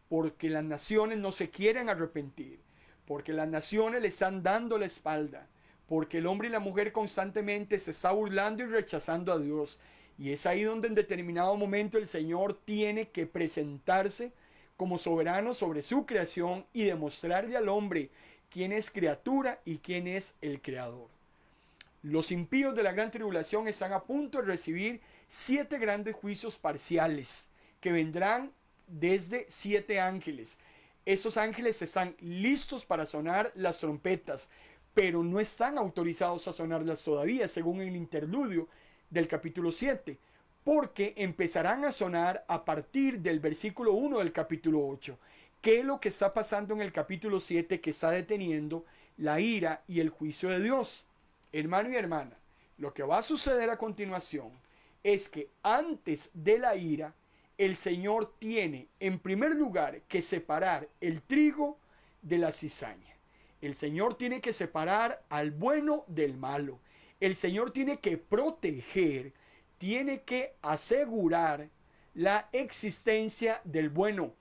Speaker 1: porque las naciones no se quieren arrepentir, porque las naciones le están dando la espalda, porque el hombre y la mujer constantemente se está burlando y rechazando a Dios. Y es ahí donde en determinado momento el Señor tiene que presentarse como soberano sobre su creación y demostrarle al hombre quién es criatura y quién es el creador. Los impíos de la gran tribulación están a punto de recibir 7 grandes juicios parciales que vendrán desde 7 ángeles. Esos ángeles están listos para sonar las trompetas, pero no están autorizados a sonarlas todavía, según el interludio del capítulo 7, porque empezarán a sonar a partir del versículo 1 del capítulo 8. ¿Qué es lo que está pasando en el capítulo 7 que está deteniendo la ira y el juicio de Dios? Hermano y hermana, lo que va a suceder a continuación es que antes de la ira, el Señor tiene en primer lugar que separar el trigo de la cizaña. El Señor tiene que separar al bueno del malo. El Señor tiene que proteger, tiene que asegurar la existencia del bueno.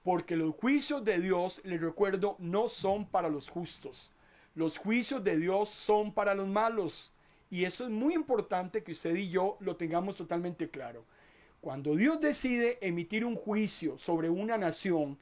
Speaker 1: Porque los juicios de Dios, les recuerdo, no son para los justos. Los juicios de Dios son para los malos. Y eso es muy importante que usted y yo lo tengamos totalmente claro. Cuando Dios decide emitir un juicio sobre una nación,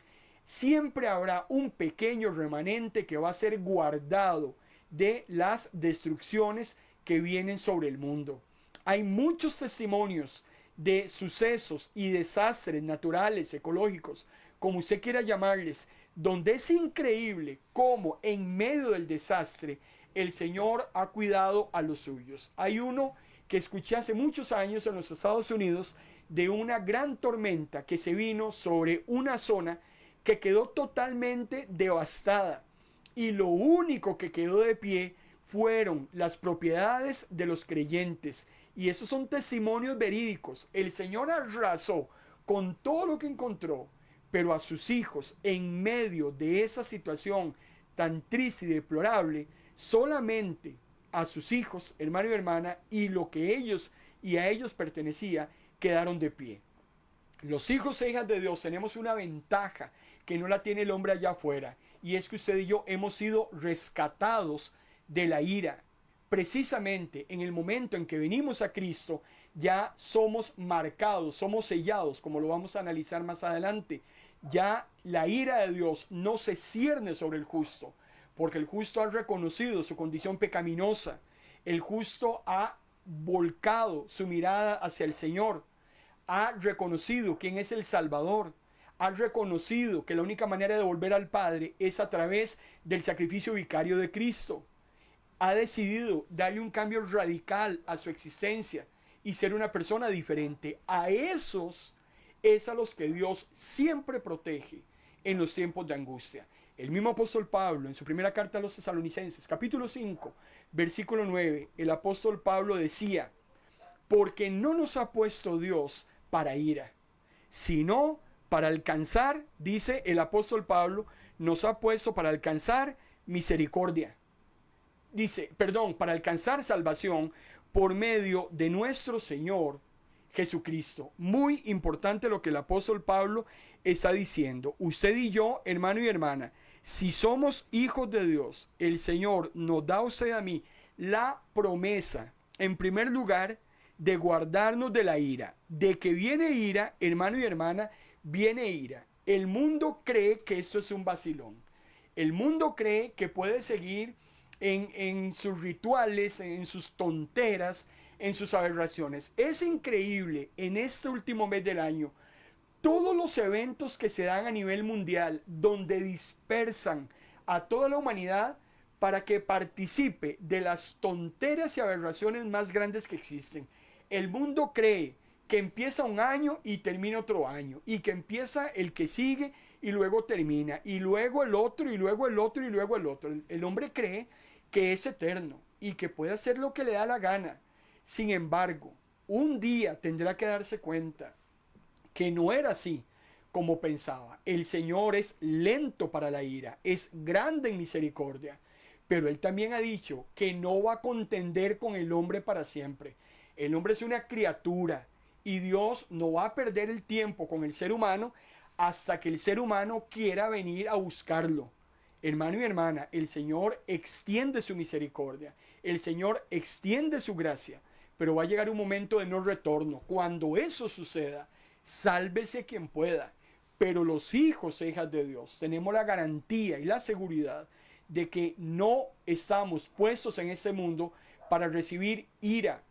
Speaker 1: siempre habrá un pequeño remanente que va a ser guardado de las destrucciones que vienen sobre el mundo. Hay muchos testimonios de sucesos y desastres naturales, ecológicos, como usted quiera llamarles, donde es increíble cómo en medio del desastre el Señor ha cuidado a los suyos. Hay uno que escuché hace muchos años en los Estados Unidos de una gran tormenta que se vino sobre una zona que quedó totalmente devastada, y lo único que quedó de pie fueron las propiedades de los creyentes. Y esos son testimonios verídicos. El Señor arrasó con todo lo que encontró, pero a sus hijos, en medio de esa situación tan triste y deplorable, solamente a sus hijos, hermano y hermana, y lo que ellos y a ellos pertenecía, quedaron de pie. Los hijos e hijas de Dios tenemos una ventaja que no la tiene el hombre allá afuera, y es que usted y yo hemos sido rescatados de la ira. Precisamente en el momento en que venimos a Cristo, ya somos marcados, somos sellados, como lo vamos a analizar más adelante. Ya la ira de Dios no se cierne sobre el justo, porque el justo ha reconocido su condición pecaminosa. El justo ha volcado su mirada hacia el Señor, ha reconocido quién es el Salvador, ha reconocido que la única manera de volver al Padre es a través del sacrificio vicario de Cristo. Ha decidido darle un cambio radical a su existencia y ser una persona diferente. A esos es a los que Dios siempre protege en los tiempos de angustia. El mismo apóstol Pablo, en su primera carta a los Tesalonicenses, capítulo 5, versículo 9, el apóstol Pablo decía: porque no nos ha puesto Dios para ira, sino para alcanzar, dice el apóstol Pablo, nos ha puesto para alcanzar misericordia. dice, perdón, para alcanzar salvación por medio de nuestro Señor Jesucristo. Muy importante lo que el apóstol Pablo está diciendo. Usted y yo, hermano y hermana, si somos hijos de Dios, el Señor nos da a usted y a mí la promesa, en primer lugar, de guardarnos de la ira. De que viene ira, hermano y hermana, viene ira. El mundo cree que esto es un vacilón. El mundo cree que puede seguir en sus rituales, en sus tonteras, en sus aberraciones. Es increíble en este último mes del año todos los eventos que se dan a nivel mundial donde dispersan a toda la humanidad para que participe de las tonteras y aberraciones más grandes que existen. El mundo cree que empieza un año y termina otro año, y que empieza el que sigue y luego termina, y luego el otro, y luego el otro, y luego el otro. El hombre cree que es eterno y que puede hacer lo que le da la gana. Sin embargo, un día tendrá que darse cuenta que no era así como pensaba. El Señor es lento para la ira, es grande en misericordia, pero Él también ha dicho que no va a contender con el hombre para siempre. El hombre es una criatura y Dios no va a perder el tiempo con el ser humano hasta que el ser humano quiera venir a buscarlo. Hermano y hermana, el Señor extiende su misericordia, el Señor extiende su gracia, pero va a llegar un momento de no retorno. Cuando eso suceda, sálvese quien pueda. Pero los hijos e hijas de Dios tenemos la garantía y la seguridad de que no estamos puestos en este mundo para recibir ira.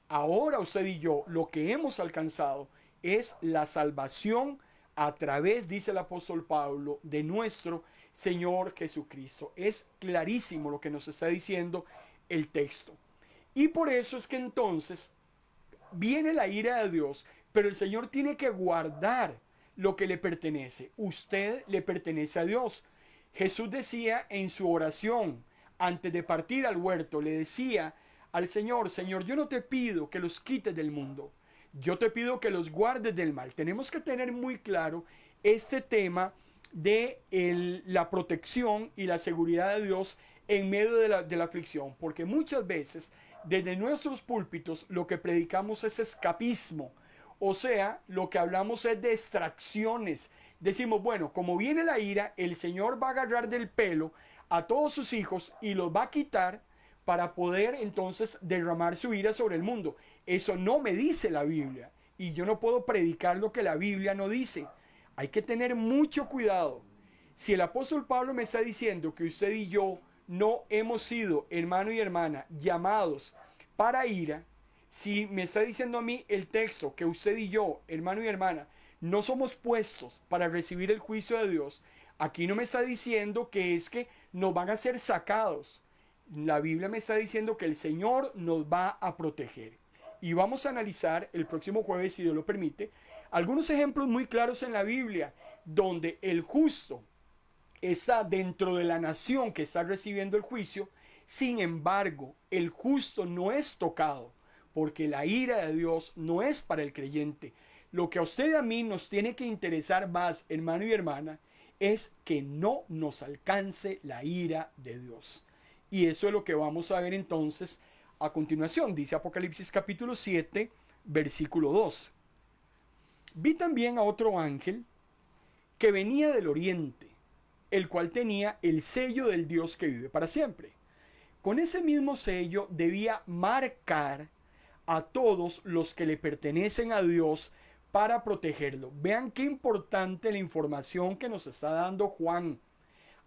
Speaker 1: Ahora usted y yo lo que hemos alcanzado es la salvación a través, dice el apóstol Pablo, de nuestro Señor Jesucristo. Es clarísimo lo que nos está diciendo el texto. Y por eso es que entonces viene la ira de Dios, pero el Señor tiene que guardar lo que le pertenece. Usted le pertenece a Dios. Jesús decía en su oración, antes de partir al huerto, le decía al Señor, Señor, yo no te pido que los quites del mundo, yo te pido que los guardes del mal. Tenemos que tener muy claro este tema de la protección y la seguridad de Dios en medio de la aflicción, porque muchas veces desde nuestros púlpitos lo que predicamos es escapismo, o sea, lo que hablamos es de extracciones. Decimos, bueno, como viene la ira, el Señor va a agarrar del pelo a todos sus hijos y los va a quitar para poder entonces derramar su ira sobre el mundo. Eso no me dice la Biblia y yo no puedo predicar lo que la Biblia no dice. Hay que tener mucho cuidado. Si el apóstol Pablo me está diciendo que usted y yo no hemos sido, hermano y hermana, llamados para ira, si me está diciendo a mí el texto que usted y yo, hermano y hermana, no somos puestos para recibir el juicio de Dios, aquí no me está diciendo que es que nos van a ser sacados. La Biblia me está diciendo que el Señor nos va a proteger. Y vamos a analizar el próximo jueves, si Dios lo permite, algunos ejemplos muy claros en la Biblia donde el justo está dentro de la nación que está recibiendo el juicio. Sin embargo, el justo no es tocado, porque la ira de Dios no es para el creyente. Lo que a usted y a mí nos tiene que interesar más, hermano y hermana, es que no nos alcance la ira de Dios. Y eso es lo que vamos a ver entonces a continuación. Dice Apocalipsis capítulo 7, versículo 2. Vi también a otro ángel que venía del oriente, el cual tenía el sello del Dios que vive para siempre. Con ese mismo sello debía marcar a todos los que le pertenecen a Dios para protegerlo. Vean qué importante la información que nos está dando Juan.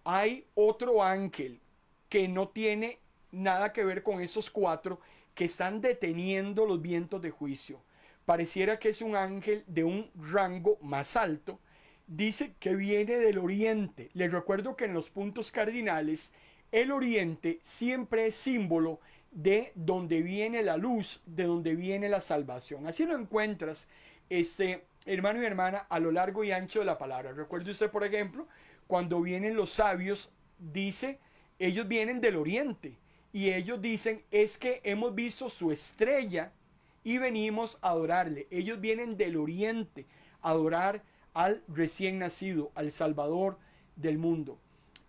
Speaker 1: Hay otro ángel que no tiene nada que ver con esos cuatro que están deteniendo los vientos de juicio. Pareciera que es un ángel de un rango más alto. Dice que viene del oriente. Les recuerdo que en los puntos cardinales el oriente siempre es símbolo de donde viene la luz, de donde viene la salvación. Así lo encuentras, hermano y hermana, a lo largo y ancho de la palabra. Recuerde usted, por ejemplo, cuando vienen los sabios, dice, ellos vienen del oriente y ellos dicen, es que hemos visto su estrella y venimos a adorarle. Ellos vienen del oriente a adorar al recién nacido, al Salvador del mundo.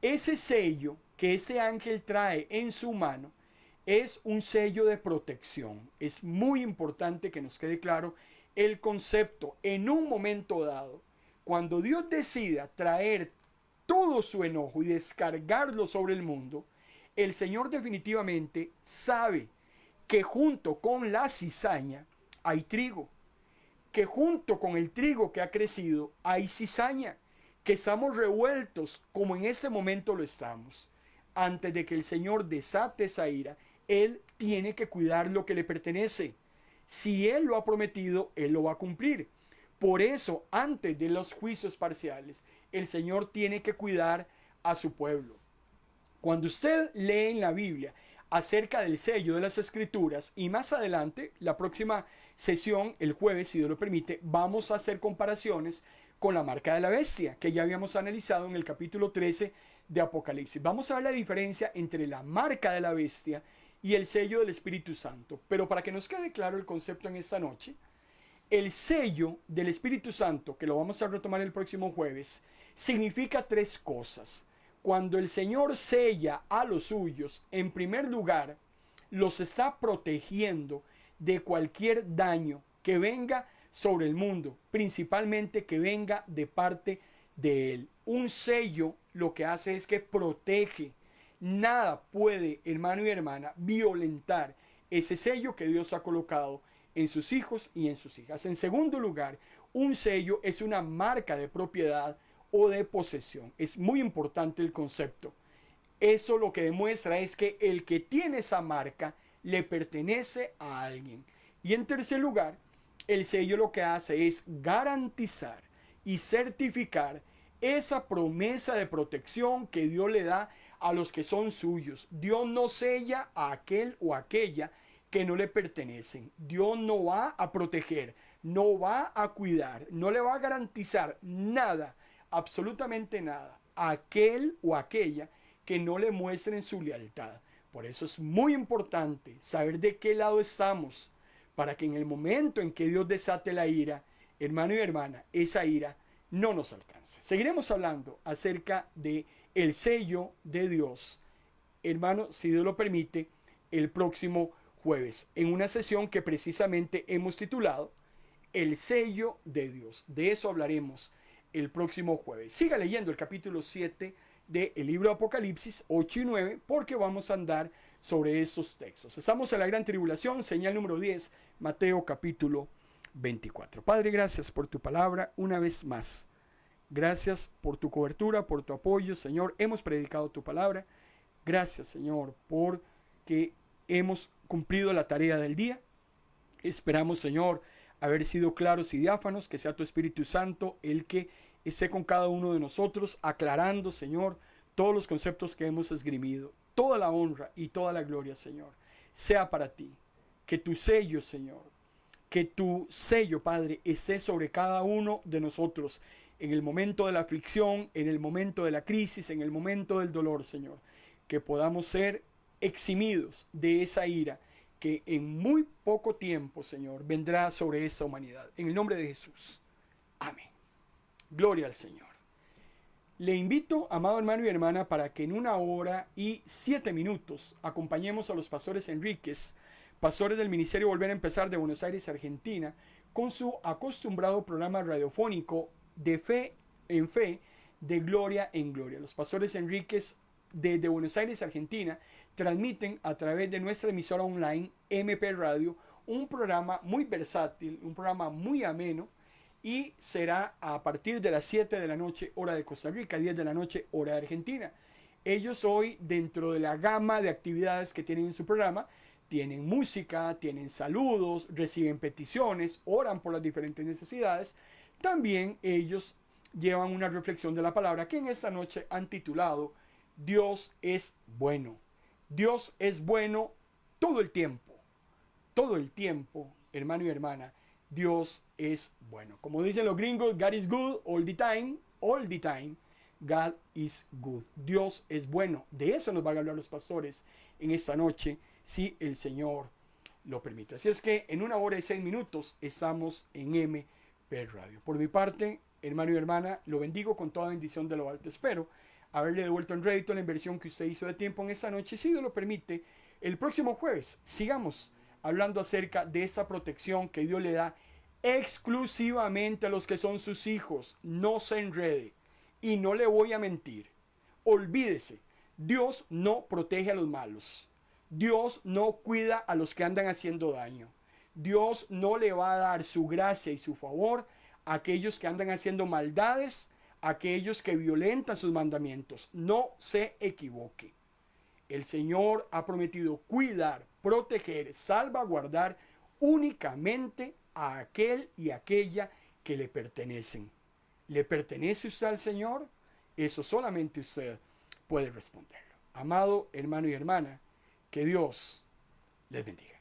Speaker 1: Ese sello que ese ángel trae en su mano Es un sello de protección. Es muy importante que nos quede claro el concepto. En un momento dado, cuando Dios decida traer todo su enojo y descargarlo sobre el mundo, el Señor definitivamente sabe que junto con la cizaña hay trigo, que junto con el trigo que ha crecido hay cizaña, que estamos revueltos como en este momento lo estamos. Antes de que el Señor desate esa ira, Él tiene que cuidar lo que le pertenece. Si Él lo ha prometido, Él lo va a cumplir. Por eso, antes de los juicios parciales, el Señor tiene que cuidar a su pueblo. Cuando usted lee en la Biblia acerca del sello de las Escrituras, y más adelante, la próxima sesión, el jueves, si Dios lo permite, vamos a hacer comparaciones con la marca de la bestia, que ya habíamos analizado en el capítulo 13 de Apocalipsis. Vamos a ver la diferencia entre la marca de la bestia y el sello del Espíritu Santo. Pero para que nos quede claro el concepto en esta noche, el sello del Espíritu Santo, que lo vamos a retomar el próximo jueves, significa tres cosas. Cuando el Señor sella a los suyos, en primer lugar, los está protegiendo de cualquier daño que venga sobre el mundo, principalmente que venga de parte de Él. Un sello lo que hace es que protege. Nada puede, hermano y hermana, violentar ese sello que Dios ha colocado en sus hijos y en sus hijas. En segundo lugar, un sello es una marca de propiedad o de posesión. Es muy importante el concepto. Eso lo que demuestra es que el que tiene esa marca le pertenece a alguien. Y en tercer lugar, el sello lo que hace es garantizar y certificar esa promesa de protección que Dios le da a los que son suyos. Dios no sella a aquel o aquella que no le pertenecen. Dios no va a proteger, no va a cuidar, no le va a garantizar nada, absolutamente nada, a aquel o aquella que no le muestren su lealtad. Por eso es muy importante saber de qué lado estamos, para que en el momento en que Dios desate la ira, hermano y hermana, esa ira no nos alcance. Seguiremos hablando acerca de el sello de Dios, hermano, si Dios lo permite, el próximo jueves, en una sesión que precisamente hemos titulado El sello de Dios. De eso hablaremos el próximo jueves. Siga leyendo el capítulo 7 del libro de Apocalipsis 8 y 9, porque vamos a andar sobre esos textos. Estamos en la gran tribulación, señal número 10, Mateo capítulo 24. Padre, gracias por tu palabra una vez más. Gracias por tu cobertura, por tu apoyo, Señor. Hemos predicado tu palabra. Gracias, Señor, porque hemos cumplido la tarea del día. Esperamos, Señor, haber sido claros y diáfanos, que sea tu Espíritu Santo el que esté con cada uno de nosotros, aclarando, Señor, todos los conceptos que hemos esgrimido. Toda la honra y toda la gloria, Señor, sea para ti. Que tu sello, Señor, que tu sello, Padre, esté sobre cada uno de nosotros en el momento de la aflicción, en el momento de la crisis, en el momento del dolor, Señor. Que podamos ser eximidos de esa ira que en muy poco tiempo, Señor, vendrá sobre esta humanidad. En el nombre de Jesús. Amén. Gloria al Señor. Le invito, amado hermano y hermana, para que en 1 hora y 7 minutos acompañemos a los pastores Enríquez, pastores del Ministerio Volver a Empezar de Buenos Aires, Argentina, con su acostumbrado programa radiofónico de fe en fe, de gloria en gloria. Los pastores Enríquez desde Buenos Aires, Argentina, transmiten a través de nuestra emisora online MP Radio un programa muy versátil, un programa muy ameno, y será a partir de las 7 de la noche hora de Costa Rica, 10 de la noche hora de Argentina. Ellos hoy, dentro de la gama de actividades que tienen en su programa, tienen música, tienen saludos, reciben peticiones, oran por las diferentes necesidades. También ellos llevan una reflexión de la palabra que en esta noche han titulado Dios es bueno. Dios es bueno todo el tiempo. Todo el tiempo, hermano y hermana, Dios es bueno. Como dicen los gringos, God is good all the time. All the time, God is good. Dios es bueno. De eso nos van a hablar los pastores en esta noche, si el Señor lo permite. Así es que en 1 hora y 6 minutos estamos en MP Radio. Por mi parte, hermano y hermana, lo bendigo con toda bendición de lo alto. Espero haberle devuelto en rédito la inversión que usted hizo de tiempo en esta noche. Si Dios lo permite, El próximo jueves sigamos hablando acerca de esa protección que Dios le da exclusivamente a los que son sus hijos. No se enrede. Y no le voy a mentir. Olvídese, Dios no protege a los malos. Dios no cuida a los que andan haciendo daño. Dios no le va a dar su gracia y su favor a aquellos que andan haciendo maldades, a aquellos que violentan sus mandamientos. No se equivoque. El Señor ha prometido cuidar, proteger, salvaguardar únicamente a aquel y aquella que le pertenecen. ¿Le pertenece usted al Señor? Eso solamente usted puede responderlo. Amado hermano y hermana, que Dios les bendiga.